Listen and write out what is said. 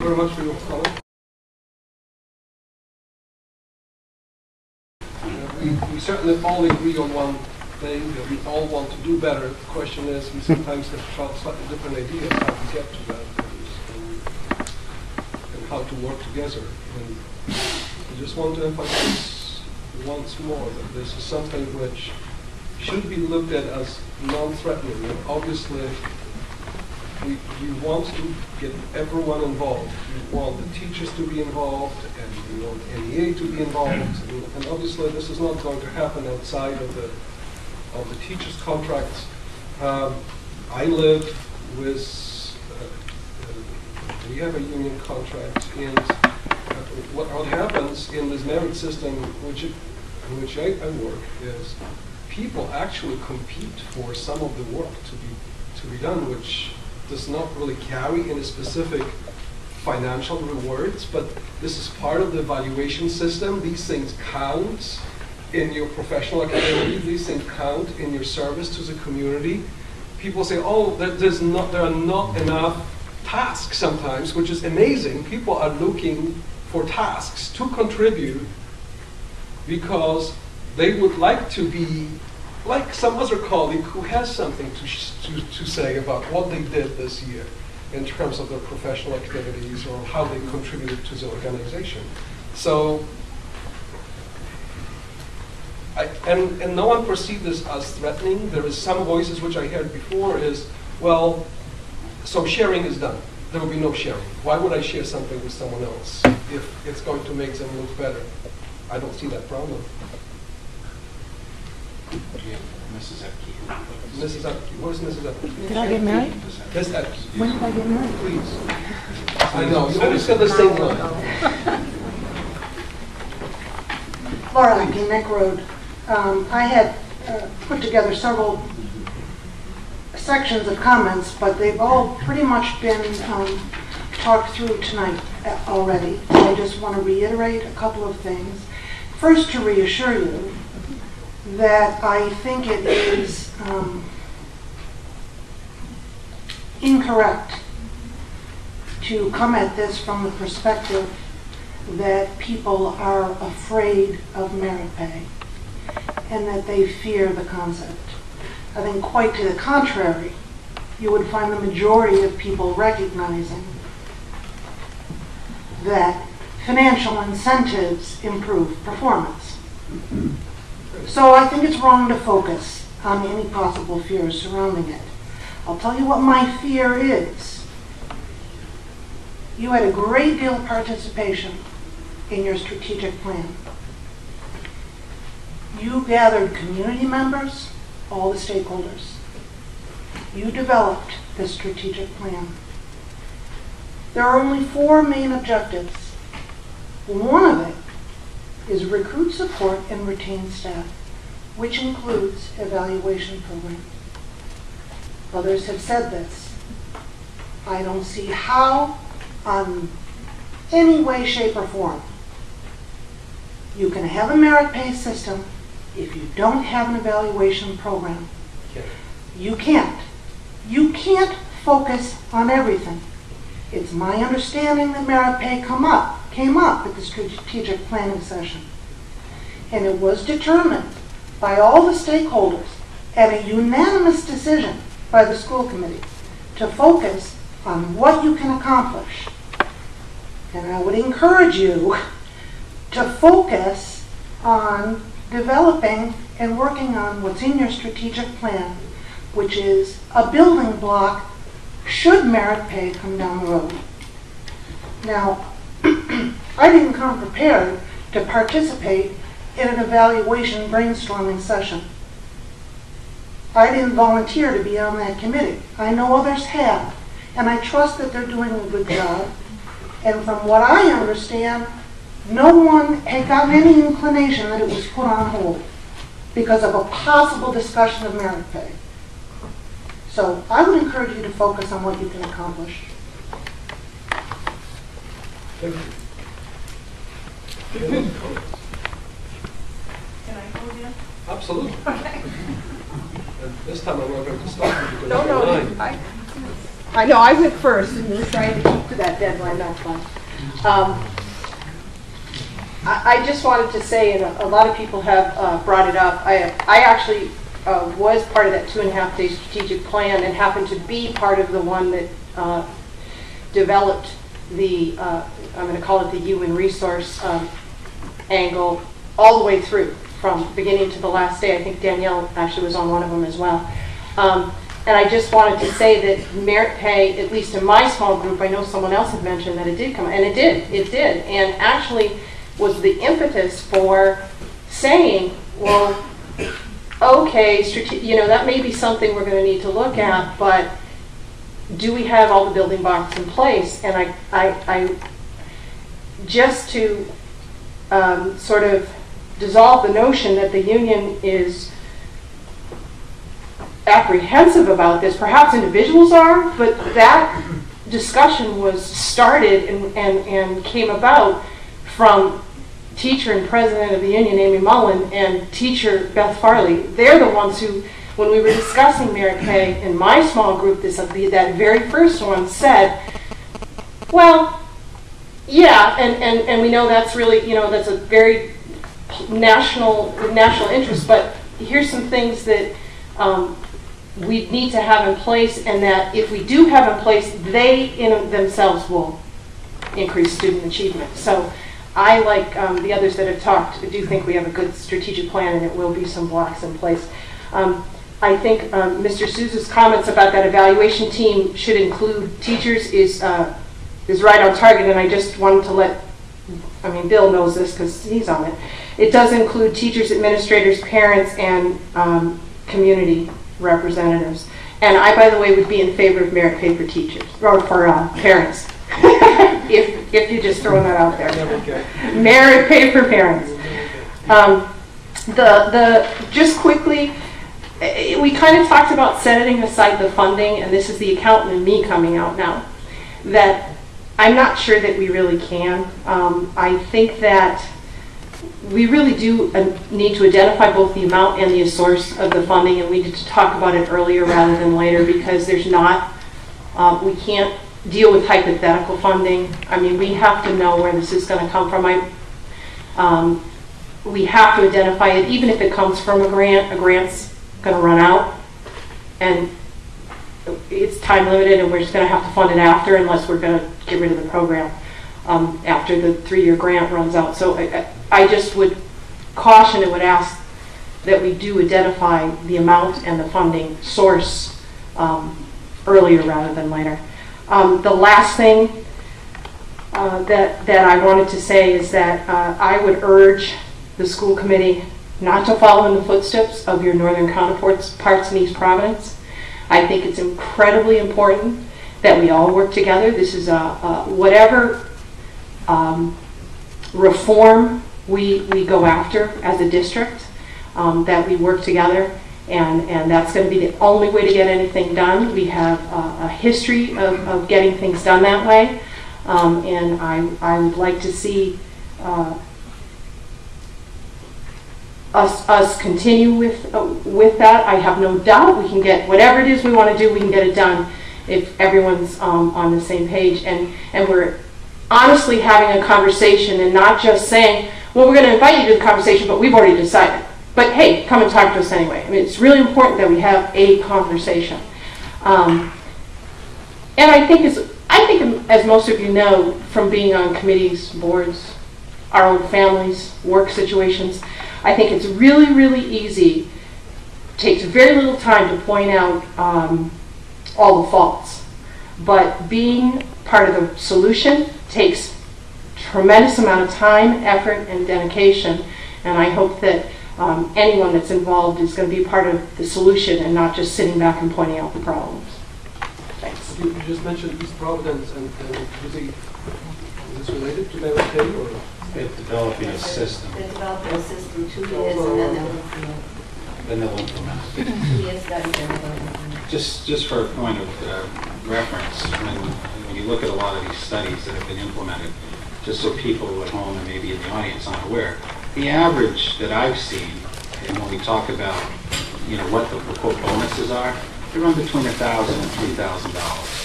Very much for your comment. We certainly all agree on one thing, that we all want to do better. The question is, we sometimes have slightly different ideas how to get to that and how to work together. And I just want to emphasize once more that this is something which should be looked at as non-threatening. And obviously, we want to get everyone involved. We want the teachers to be involved, and we want NEA to be involved. And obviously, this is not going to happen outside of the teachers' contracts. I live with, we have a union contract, and what happens in this merit system, in which I work, is people actually compete for some of the work to be done, which does not really carry any specific financial rewards, but this is part of the evaluation system. These things count in your professional activity. These things count in your service to the community. People say, oh, there are not enough tasks sometimes, which is amazing. People are looking for tasks to contribute because they would like to be like some other colleague who has something to say about what they did this year in terms of their professional activities or how they contributed to the organization. So, and no one perceived this as threatening. There is some voices which I heard before is, well, so sharing is done. There will be no sharing. Why would I share something with someone else if it's going to make them look better? I don't see that problem. Mrs. Epke. Mrs. Epke. Where's Mrs. Epke? Did I get married? Miss Epke. When did I get married? Please. I know, you always got the same line. Laura Epke, Neck Road. I had put together several sections of comments, but they've all pretty much been talked through tonight already. I just want to reiterate a couple of things. First, to reassure you that I think it is incorrect to come at this from the perspective that people are afraid of merit pay and that they fear the concept. I think quite to the contrary, you would find the majority of people recognizing that financial incentives improve performance. So I think it's wrong to focus on any possible fears surrounding it. I'll tell you what my fear is. You had a great deal of participation in your strategic plan. You gathered community members, all the stakeholders. You developed this strategic plan. There are only 4 main objectives. One of it is recruit, support, and retain staff, which includes evaluation programs. Others have said this. I don't see how, on any way, shape, or form, you can have a merit pay system if you don't have an evaluation program. You can't. You can't focus on everything. It's my understanding that merit pay came up at the strategic planning session. And it was determined by all the stakeholders at a unanimous decision by the school committee to focus on what you can accomplish. And I would encourage you to focus on developing and working on what's in your strategic plan, which is a building block should merit pay come down the road. Now, I didn't come prepared to participate in an evaluation brainstorming session. I didn't volunteer to be on that committee. I know others have, and I trust that they're doing a good job. And from what I understand, no one had gotten any inclination that it was put on hold because of a possible discussion of merit pay. So I would encourage you to focus on what you can accomplish. Thank you. Can I go again? Absolutely. Okay. And this time I'm not going to stop you because No, you're lying. I know, I went first, and we're trying to keep to that deadline, that's fine. I just wanted to say, and a lot of people have brought it up, I actually was part of that 2.5-day strategic plan and happened to be part of the one that developed the, I'm going to call it the human resource angle all the way through, from beginning to the last day. I think Danielle actually was on one of them as well. And I just wanted to say that merit pay, at least in my small group, I know someone else had mentioned that it did come, and it did, and actually was the impetus for saying, well, okay, that may be something we're going to need to look at, but do we have all the building blocks in place? And I just to sort of dissolve the notion that the union is apprehensive about this. Perhaps individuals are, but that discussion was started and came about from teacher and president of the union, Amy Mullen, and teacher Beth Farley. They're the ones who, when we were discussing merit pay in my small group, that very first one said, well, yeah, and we know that's really, that's a very national interest, but here's some things that we need to have in place, and that if we do have in place, they in themselves will increase student achievement. So I, like the others that have talked, do think we have a good strategic plan, and it will be some blocks in place. I think Mr. Souza's comments about that evaluation team should include teachers is right on target, and I just wanted to Bill knows this because he's on it. It does include teachers, administrators, parents, and community representatives. And I, by the way, would be in favor of merit pay for teachers, or for parents. if you're just throwing that out there. Merit pay for parents. Just quickly, we kind of talked about setting aside the funding, and this is the accountant and me coming out now, that I'm not sure that we really can. I think that we really do need to identify both the amount and the source of the funding, and we need to talk about it earlier rather than later, because there's not, we can't deal with hypothetical funding. I mean, we have to know where this is going to come from. We have to identify it, even if it comes from a grant's going to run out, and it's time limited, and we're just going to have to fund it after, unless we're going to get rid of the program after the 3-year grant runs out. So I just would caution and would ask that we do identify the amount and the funding source earlier rather than later. The last thing that I wanted to say is that I would urge the school committee not to follow in the footsteps of your northern counterparts in East Providence. I think it's incredibly important that we all work together. This is whatever reform we go after as a district, that we work together, and that's going to be the only way to get anything done. We have a history of getting things done that way, and I would like to see us continue with that. I have no doubt we can get whatever it is we want to do, we can get it done if everyone's on the same page, and we're honestly having a conversation and not just saying, well, we're going to invite you to the conversation, but we've already decided. But hey, come and talk to us anyway. I mean, it's really important that we have a conversation. And I think, as most of you know, from being on committees, boards, our own families, work situations, I think it's really, really easy. Takes very little time to point out all the faults. But being part of the solution takes tremendous amount of time, effort, and dedication. And I hope that anyone that's involved is going to be part of the solution and not just sitting back and pointing out the problems. Thanks. You just mentioned East Providence, and is this related to merit pay, or? They're developing a system. They're developing a system 2 years, and then they'll implement it. 2 years study, then they'll implement it. Just for a point of reference, when you look at a lot of these studies that have been implemented, just so people at home and maybe in the audience aren't aware, the average that I've seen, and when we talk about what the quote bonuses are, they run between $1,000 and $3,000.